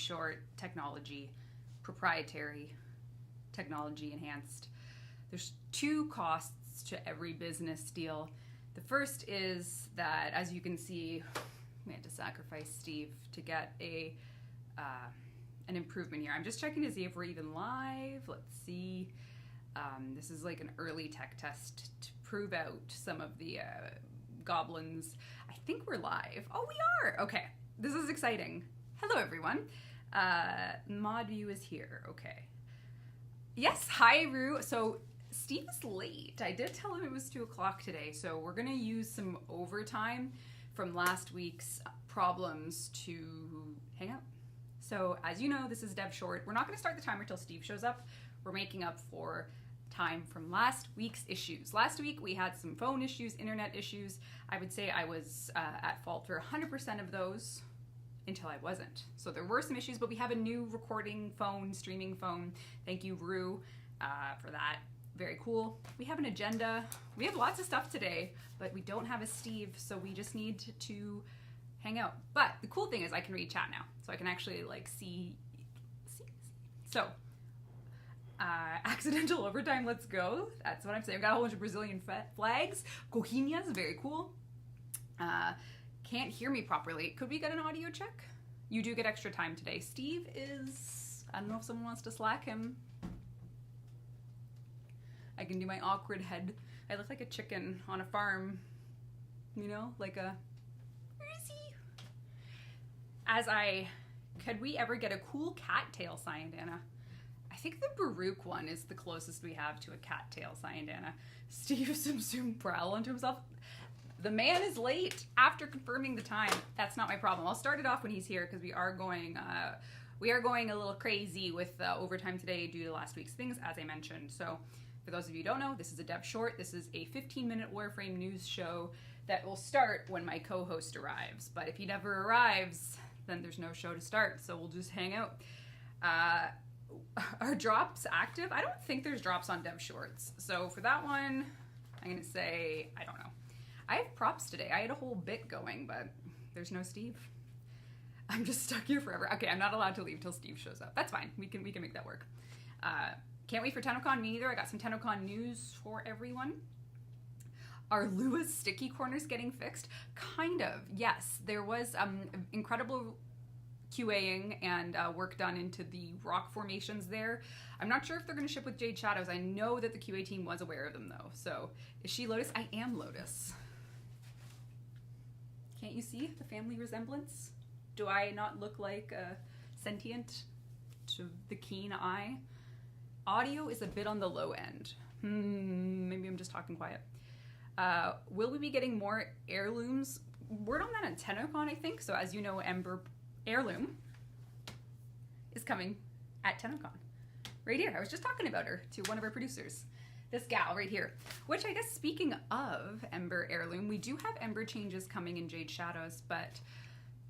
short, technology, proprietary, technology enhanced. There's two costs to every business deal. The first is that, as you can see, we had to sacrifice Steve to get an improvement here. I'm just checking to see if we're even live. Let's see. This is like an early tech test to prove out some of the goblins. I think we're live. Oh, we are! Okay, this is exciting. Hello, everyone. Mod view is here. Okay. Yes, hi, Rue. So Steve is late. I did tell him it was 2 o'clock today, so we're gonna use some overtime from last week's problems to hang out. So as you know, this is Devshort. We're not gonna start the timer till Steve shows up. We're making up for time from last week's issues. Last week we had some phone issues, internet issues. I would say I was at fault for 100% of those until I wasn't. So there were some issues, but we have a new recording phone, streaming phone. Thank you, Rue, for that. Very cool. We have an agenda. We have lots of stuff today, but we don't have a Steve, so we just need to hang out. But the cool thing is I can read chat now, so I can actually like see. So, accidental overtime, let's go. That's what I'm saying. I've got a whole bunch of Brazilian flags. Coquinhas, very cool. Can't hear me properly. Could we get an audio check? You do get extra time today. Steve is, I don't know if someone wants to Slack him. I can do my awkward head. I look like a chicken on a farm, you know, like a, where is he? Could we ever get a cool cattail Cyandanna? I think the Baruch one is the closest we have to a cattail Cyandanna. Steve Simsum prowl onto himself. The man is late after confirming the time. That's not my problem. I'll start it off when he's here because we are going a little crazy with overtime today due to last week's things, as I mentioned. So for those of you who don't know, this is a Dev Short. This is a 15-minute Warframe news show that will start when my co-host arrives. But if he never arrives, then there's no show to start. So we'll just hang out. Are drops active? I don't think there's drops on Dev Shorts. So for that one, I'm going to say, I don't know. I have props today. I had a whole bit going, but there's no Steve. I'm just stuck here forever. Okay, I'm not allowed to leave till Steve shows up. That's fine. We can make that work. Can't wait for TennoCon. Me neither. I got some TennoCon news for everyone. Are Lua's sticky corners getting fixed? Kind of. Yes, there was incredible QAing and work done into the rock formations there. I'm not sure if they're going to ship with Jade Shadows. I know that the QA team was aware of them though. So is she Lotus? I am Lotus. Can't you see the family resemblance? Do I not look like sentient to the keen eye? Audio is a bit on the low end. Maybe I'm just talking quiet. Will we be getting more heirlooms? Word on that at TennoCon, I think. So as you know, Ember heirloom is coming at TennoCon. Right here. I was just talking about her to one of our producers. This gal right here. Which I guess, speaking of Ember heirloom, we do have Ember changes coming in Jade Shadows, but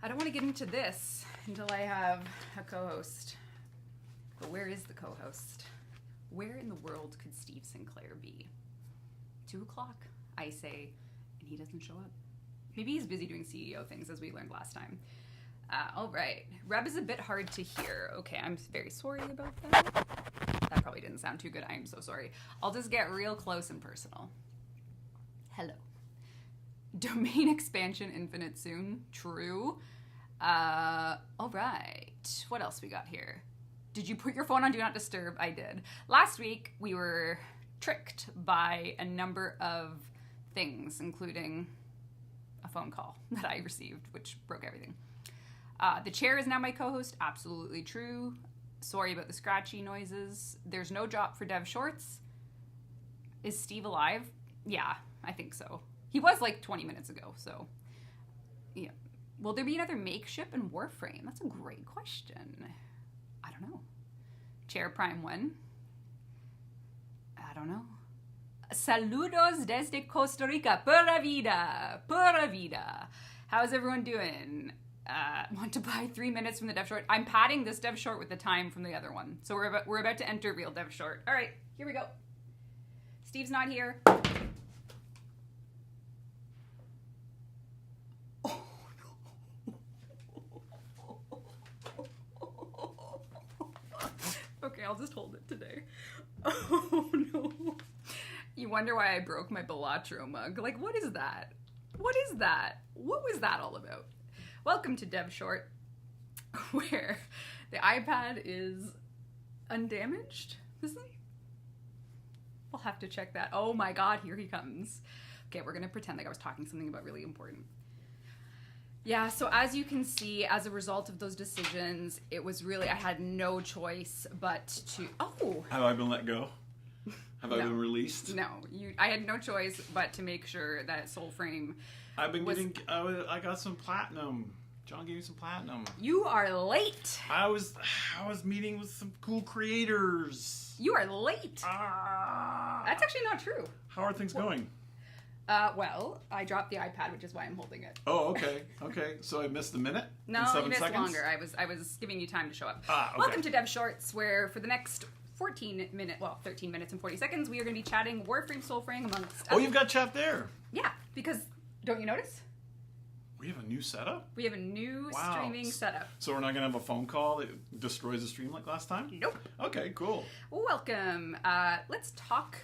I don't want to get into this until I have a co-host. But where is the co-host? Where in the world could Steve Sinclair be? 2 o'clock, I say, and he doesn't show up. Maybe he's busy doing CEO things, as we learned last time. All right. Reb is a bit hard to hear. Okay, I'm very sorry about that. That probably didn't sound too good. I am so sorry. I'll just get real close and personal. Hello. Domain expansion infinite soon. True. All right. What else we got here? Did you put your phone on Do Not Disturb? I did. Last week, we were tricked by a number of things, including a phone call that I received, which broke everything. The chair is now my co-host. Absolutely true. Sorry about the scratchy noises. There's no drop for Dev Shorts. Is Steve alive? Yeah, I think so. He was like 20 minutes ago, so yeah. Will there be another makeship in Warframe? That's a great question. I don't know. Chair Prime 1? I don't know. Saludos desde Costa Rica. Pura vida. Pura vida. How's everyone doing? Want to buy 3 minutes from the Dev Short? I'm padding this Dev Short with the time from the other one. So we're about to enter real Dev Short. All right, here we go. Steve's not here. Oh, no. I'll just hold it today. Oh no. You wonder why I broke my Balatro mug. Like, what is that? What is that? What was that all about? Welcome to Devshort, where the iPad is undamaged. Isn't it? We'll have to check that. Oh my god, here he comes. Okay, we're gonna pretend like I was talking something about really important. Yeah, so as you can see, as a result of those decisions, it was really, I had no choice but to, Have I been let go? Have I been released? No, I had no choice but to make sure that Soulframe I've been getting, I got some platinum. John gave me some platinum. You are late. I was meeting with some cool creators. You are late. That's actually not true. How are things going? Well, I dropped the iPad, which is why I'm holding it. Oh, okay. Okay. So I missed a minute? No, in 7 you missed seconds? longer. I was giving you time to show up. Okay. Welcome to Devshorts, where for the next 13 minutes and 40 seconds, we are going to be chatting Warframe, Soulframe, amongst Oh, you've got chat there. Yeah, because, don't you notice? We have a new setup? We have a new streaming setup. So we're not going to have a phone call that destroys the stream like last time? Nope. Okay, cool. Welcome. Let's talk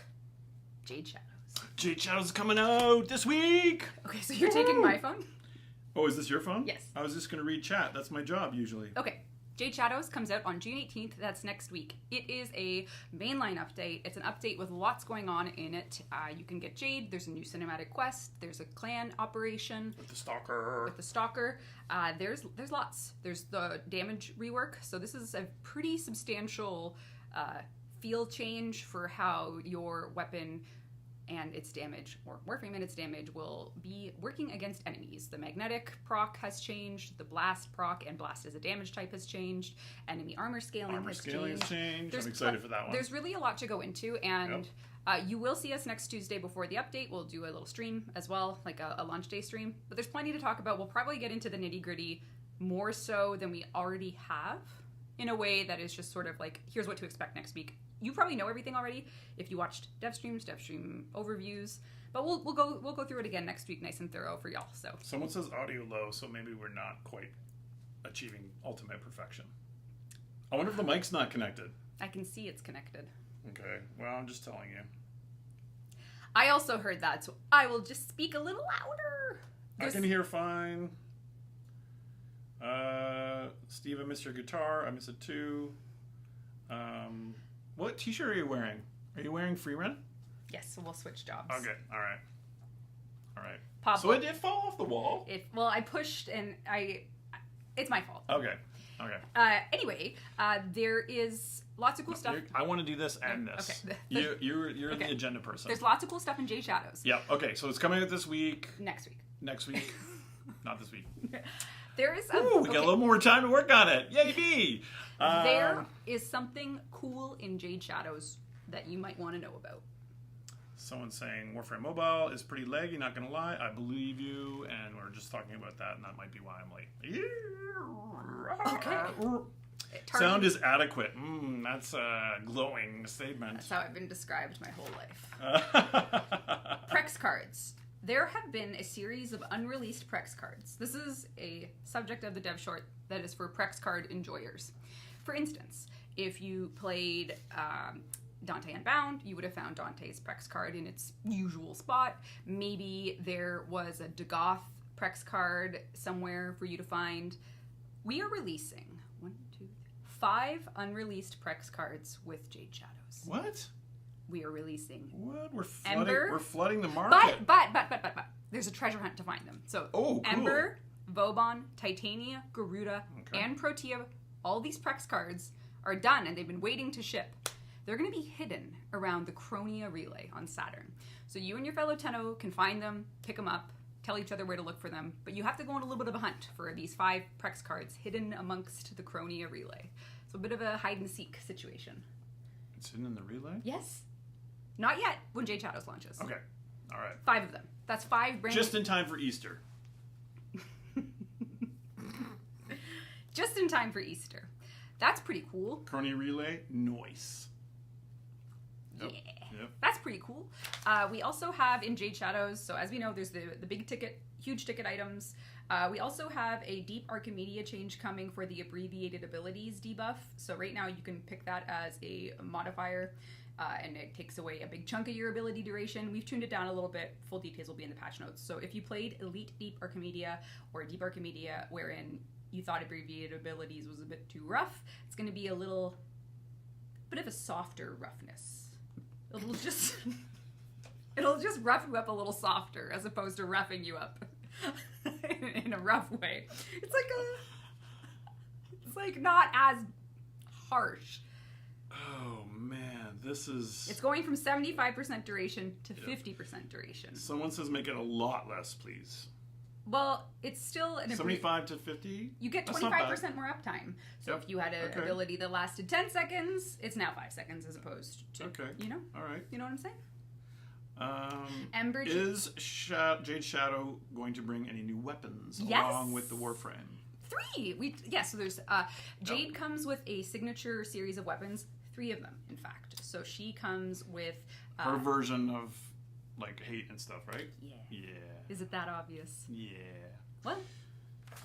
Jade Shadows. Jade Shadows is coming out this week! Okay, so you're taking my phone? Oh, is this your phone? Yes. I was just going to read chat. That's my job, usually. Okay. Jade Shadows comes out on June 18th. That's next week. It is a mainline update. It's an update with lots going on in it. You can get Jade. There's a new cinematic quest. There's a clan operation. With the Stalker. There's lots. There's the damage rework. So this is a pretty substantial feel change for how your weapon and its damage, or Warframe and its damage, will be working against enemies. The magnetic proc has changed, the blast proc, and blast as a damage type has changed, enemy armor scaling has changed. I'm excited for that one. There's really a lot to go into, and you will see us next Tuesday before the update. We'll do a little stream as well, like a launch day stream, but there's plenty to talk about. We'll probably get into the nitty-gritty more so than we already have, in a way that is just sort of like, here's what to expect next week. You probably know everything already if you watched dev streams, dev stream overviews, but we'll go through it again next week, nice and thorough for y'all. So someone says audio low, so maybe we're not quite achieving ultimate perfection. I wonder if the mic's not connected. I can see it's connected. Okay, well, I'm just telling you. I also heard that, so I will just speak a little louder. I can hear fine. Steve, I miss your guitar. I miss it too. What t-shirt are you wearing? Are you wearing Free Run? Yes, so we'll switch jobs. Okay, all right. Pablo. So it did fall off the wall? Well, I pushed and it's my fault. Okay. Anyway, there is lots of cool stuff. I want to do this and this. Okay. You're okay. The agenda person. There's lots of cool stuff in Jade Shadows. Yeah, okay, so it's coming out this week. Next week. Not this week. There is we got a little more time to work on it. Yay me! There is something cool in Jade Shadows that you might want to know about. Someone's saying Warframe Mobile is pretty laggy, not gonna lie. I believe you, and we're just talking about that, and that might be why I'm late. Okay. Sound is adequate. That's a glowing statement. That's how I've been described my whole life. Prex cards. There have been a series of unreleased Prex cards. This is a subject of the dev short that is for Prex card enjoyers. For instance, if you played Dante Unbound, you would have found Dante's Prex card in its usual spot. Maybe there was a Dagoth Prex card somewhere for you to find. We are releasing 5 unreleased Prex cards with Jade Shadows. What? We are releasing. What? We're Ember, flooding the market. But there's a treasure hunt to find them. So cool. Ember, Vauban, Titania, Garuda, and Protea, all these Prex cards are done and they've been waiting to ship. They're going to be hidden around the Chronia Relay on Saturn. So you and your fellow Tenno can find them, pick them up, tell each other where to look for them, but you have to go on a little bit of a hunt for these 5 Prex cards hidden amongst the Chronia Relay. So a bit of a hide-and-seek situation. It's hidden in the relay? Yes. Not yet, when Jade Shadows launches. Okay. All right. 5 of them. That's 5 brand Just in time for Easter. Just in time for Easter. That's pretty cool. Chronia Relay, noise. Yep. That's pretty cool. We also have in Jade Shadows, so as we know, there's the big ticket, huge ticket items. We also have a deep Archimedea change coming for the abbreviated abilities debuff. So right now you can pick that as a modifier, and it takes away a big chunk of your ability duration. We've tuned it down a little bit. Full details will be in the patch notes. So if you played Elite Deep Archimedea or Deep Archimedea wherein you thought abbreviated abilities was a bit too rough, it's going to be a little bit of a softer roughness. It'll just rough you up a little softer as opposed to roughing you up in a rough way. It's like not as harsh. Oh man, It's going from 75% duration to 50% duration. Someone says make it a lot less, please. Well, it's still 75 to 50. You get 25% more uptime. So if you had an ability that lasted 10 seconds, it's now 5 seconds as opposed to All right. You know what I'm saying? Ember is Jade Shadow going to bring any new weapons along with the Warframe? 3. So there's Jade comes with a signature series of weapons. 3 of them, in fact. So she comes with her version of like hate and stuff, right? Yeah. Is it that obvious? Yeah. Well,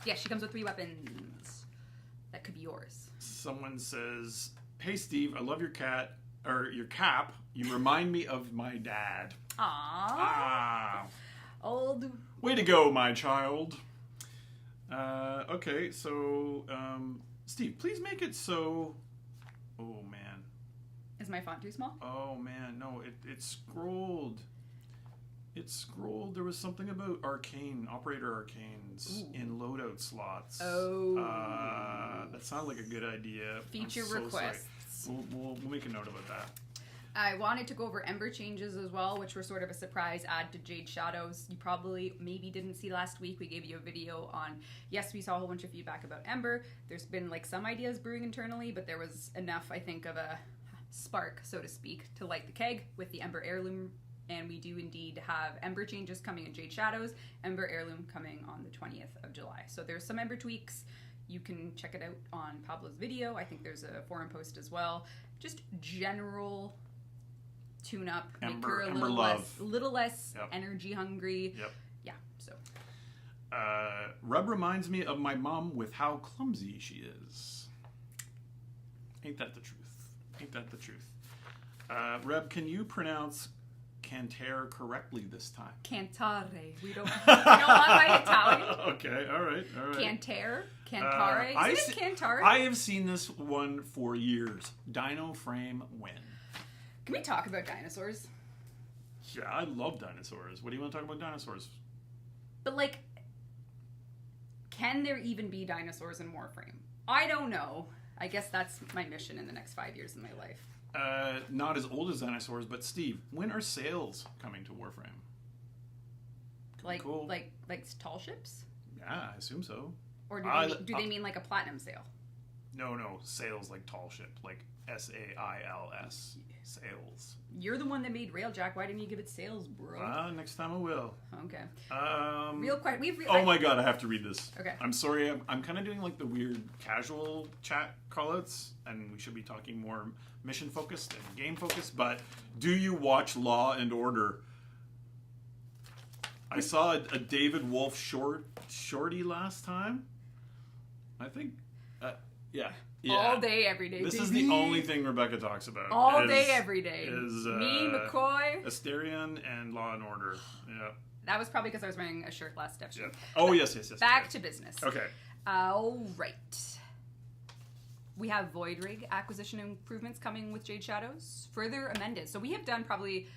yeah, she comes with 3 weapons. That could be yours. Someone says, "Hey Steve, I love your cat or your cap. You remind me of my dad." Aww. Old. Way to go, my child. Okay, so Steve, please make it so. Oh man. Is my font too small? Oh man, no, it scrolled. It scrolled. There was something about operator arcanes in loadout slots. Oh. That sounded like a good idea. Feature requests. We'll make a note about that. I wanted to go over Ember changes as well, which were sort of a surprise add to Jade Shadows. You probably maybe didn't see last week. We gave you a video on, yes, we saw a whole bunch of feedback about Ember. There's been like some ideas brewing internally, but there was enough, I think, of a spark, so to speak, to light the keg with the Ember Heirloom. And we do indeed have Ember changes coming in Jade Shadows, Ember Heirloom coming on the 20th of July. So there's some Ember tweaks. You can check it out on Pablo's video. I think there's a forum post as well. Just general tune-up, make her a little less energy hungry. Yep. Yeah, so. Rub reminds me of my mom with how clumsy she is. Ain't that the truth? Reb, can you pronounce Cantare correctly this time? Cantare. We don't want my Italian. Okay, all right. Cantare? Is it Cantare? I have seen this one for years. Dino Frame win. Can we talk about dinosaurs? Yeah, I love dinosaurs. What do you want to talk about dinosaurs? But like, can there even be dinosaurs in Warframe? I don't know. I guess that's my mission in the next 5 years of my life. Not as old as dinosaurs, but Steve, when are sales coming to Warframe? Like, cool. like tall ships? Yeah, I assume so. Or do they mean like a platinum sale? No, sales like tall ship, like SAILS, sales. You're the one that made Railjack. Why didn't you give it sales, bro? Next time I will. Okay. Real quick, my god, I have to read this. Okay. I'm sorry, I'm kind of doing like the weird casual chat callouts, and we should be talking more mission focused and game focused. But do you watch Law and Order? I saw a David Wolf shorty last time. I think, yeah. All day, every day. This is the only thing Rebecca talks about. All day, every day. Is me, McCoy, Asterion, and Law and Order. Yeah. That was probably because I was wearing a shirt last episode. Yeah. Oh, yes. Back to business. Okay. All right. We have Voidrig acquisition improvements coming with Jade Shadows, further amended. So we have done probably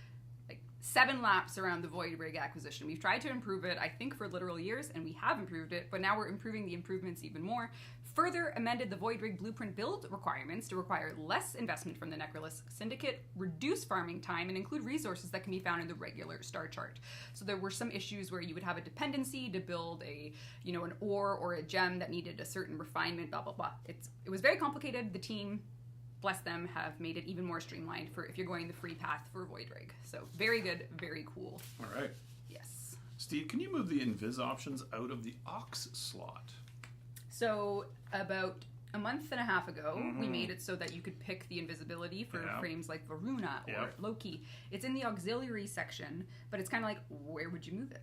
7 laps around the Voidrig acquisition. We've tried to improve it, I think, for literal years, and we have improved it, but now we're improving the improvements even more. Further amended the Voidrig blueprint build requirements to require less investment from the Necrolith Syndicate, reduce farming time, and include resources that can be found in the regular star chart. So there were some issues where you would have a dependency to build an ore or a gem that needed a certain refinement, blah, blah, blah. It was very complicated. The team, bless them, have made it even more streamlined for if you're going the free path for Voidrig. So very good, very cool. All right. Yes. Steve, can you move the invis options out of the Ox slot? So about a month and a half ago, we made it so that you could pick the invisibility for frames like Varuna or Loki. It's in the auxiliary section, but it's kind of like, where would you move it?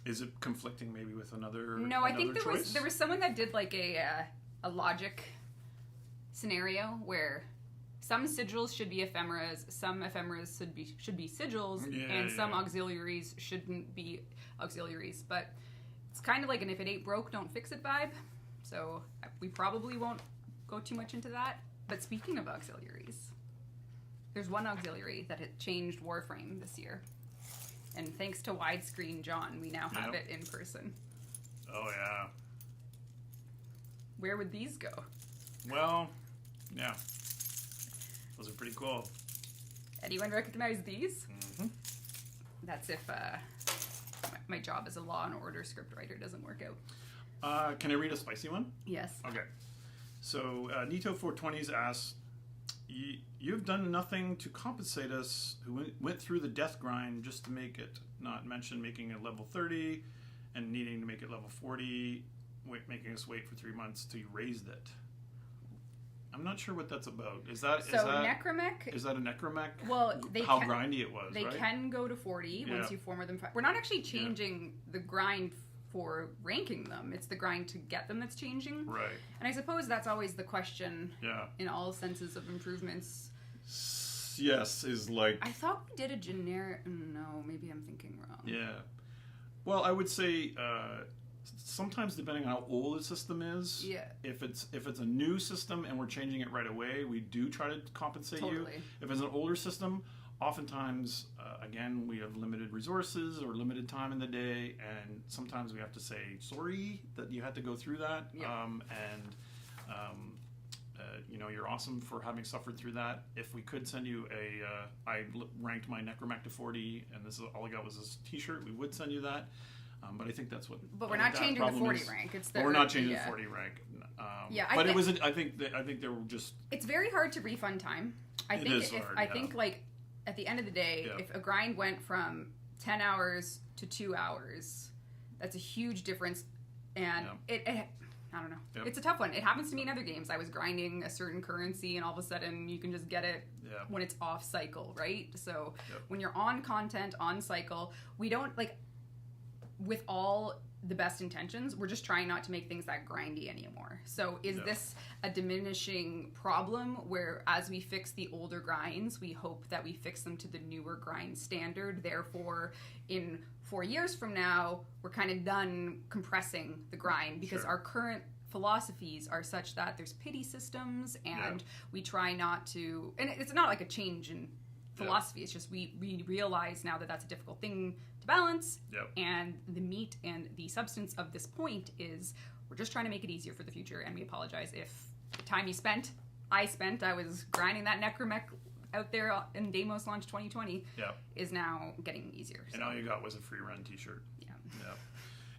Is it conflicting maybe with another? No, I think choice? there was someone that did like a logic scenario where some sigils should be ephemeras, some ephemeras should be sigils, and some auxiliaries shouldn't be auxiliaries. But it's kind of like an if it ain't broke, don't fix it vibe. So we probably won't go too much into that. But speaking of auxiliaries, there's one auxiliary that had changed Warframe this year. And thanks to widescreen John, we now have it in person. Oh, yeah. Where would these go? Well, yeah. Those are pretty cool. Anyone recognize these? Mm-hmm. That's if my job as a Law and Order scriptwriter doesn't work out. Can I read a spicy one? Yes. Okay. So, Nito420s asks, you've done nothing to compensate us who went through the death grind just to make it, not mention making it level 30 and needing to make it level 40, making us wait for 3 months to raise it. I'm not sure what that's about. Is that Necromech? Is that a Necromech? Well, how grindy it was, They right? can go to 40 once you form more than 5. We're not actually changing the grind for ranking them. It's the grind to get them that's changing. Right. And I suppose that's always the question in all senses of improvements. Yes, is like... I thought we did a generic... No, maybe I'm thinking wrong. Yeah. Well, I would say... sometimes depending on how old the system is, if it's a new system and we're changing it right away, we do try to compensate you. If it's an older system, oftentimes, again, we have limited resources or limited time in the day, and sometimes we have to say sorry that you had to go through that. You're awesome for having suffered through that. If we could send you I ranked my Necromech to 40, and this is all I got was this T-shirt, we would send you that. But I think that's what. But we're not changing the 40 rank. It's we're not changing the 40 rank. But it was. I think they were just. It's very hard to refund time. I think like at the end of the day, if a grind went from 10 hours to 2 hours, that's a huge difference, and it I don't know. Yep. It's a tough one. It happens to me in other games. I was grinding a certain currency, and all of a sudden you can just get it when it's off cycle, right? So when you're on content, on cycle, we don't like. With all the best intentions, we're just trying not to make things that grindy anymore. So is this a diminishing problem where as we fix the older grinds, we hope that we fix them to the newer grind standard? Therefore, in 4 years from now, we're kind of done compressing the grind because our current philosophies are such that there's pity systems and we try not to... And it's not like a change in philosophy. It's just we realize now that that's a difficult thing to balance, and the meat and the substance of this point is we're just trying to make it easier for the future, and we apologize if the time I was grinding that Necromech out there in Deimos launch 2020 is now getting easier. And all you got was a free run T-shirt.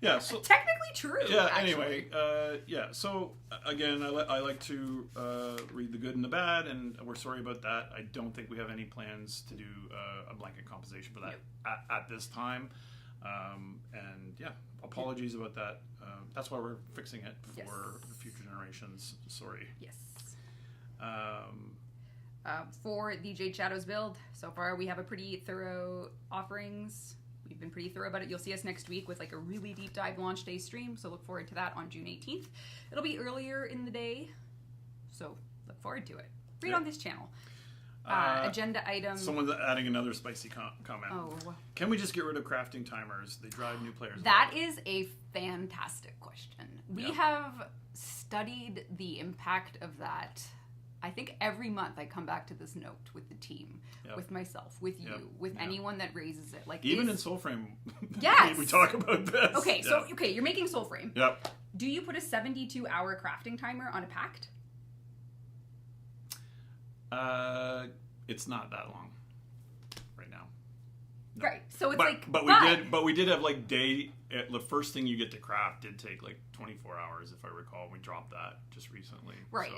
Yeah, so technically true. Yeah. Anyway, So again, I like to read the good and the bad, and we're sorry about that. I don't think we have any plans to do a blanket compensation for that at this time. Apologies about that. That's why we're fixing it for the future generations. Sorry. Yes. For the Jade Shadows build, so far we have a pretty thorough offerings. We've been pretty thorough about it. You'll see us next week with like a really deep dive launch day stream, so look forward to that on June 18th. It'll be earlier in the day, so look forward to it. Read on this channel. Agenda item. Someone's adding another spicy comment. Oh. Can we just get rid of crafting timers? They drive new players. That is a fantastic question. We have studied the impact of that. I think every month I come back to this note with the team, with myself, with you, with anyone that raises it. Like even in Soulframe, yes, we talk about this. Okay, so you're making Soulframe. Yep. Do you put a 72-hour crafting timer on a pact? It's not that long right now. No. Right. So it's but we did have like the first thing you get to craft did take like 24 hours if I recall. We dropped that just recently. Right.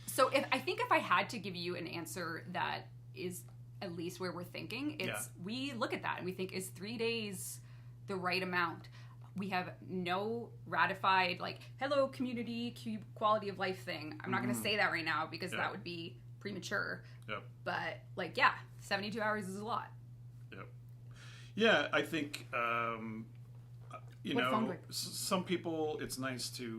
So if I had to give you an answer that is at least where we're thinking, it's we look at that and we think, is 3 days the right amount? We have no ratified like hello community quality of life thing. I'm not going to say that right now because that would be premature. Yep. But 72 hours is a lot. Yep. Yeah, I think You What phone know, do I- some people, it's nice to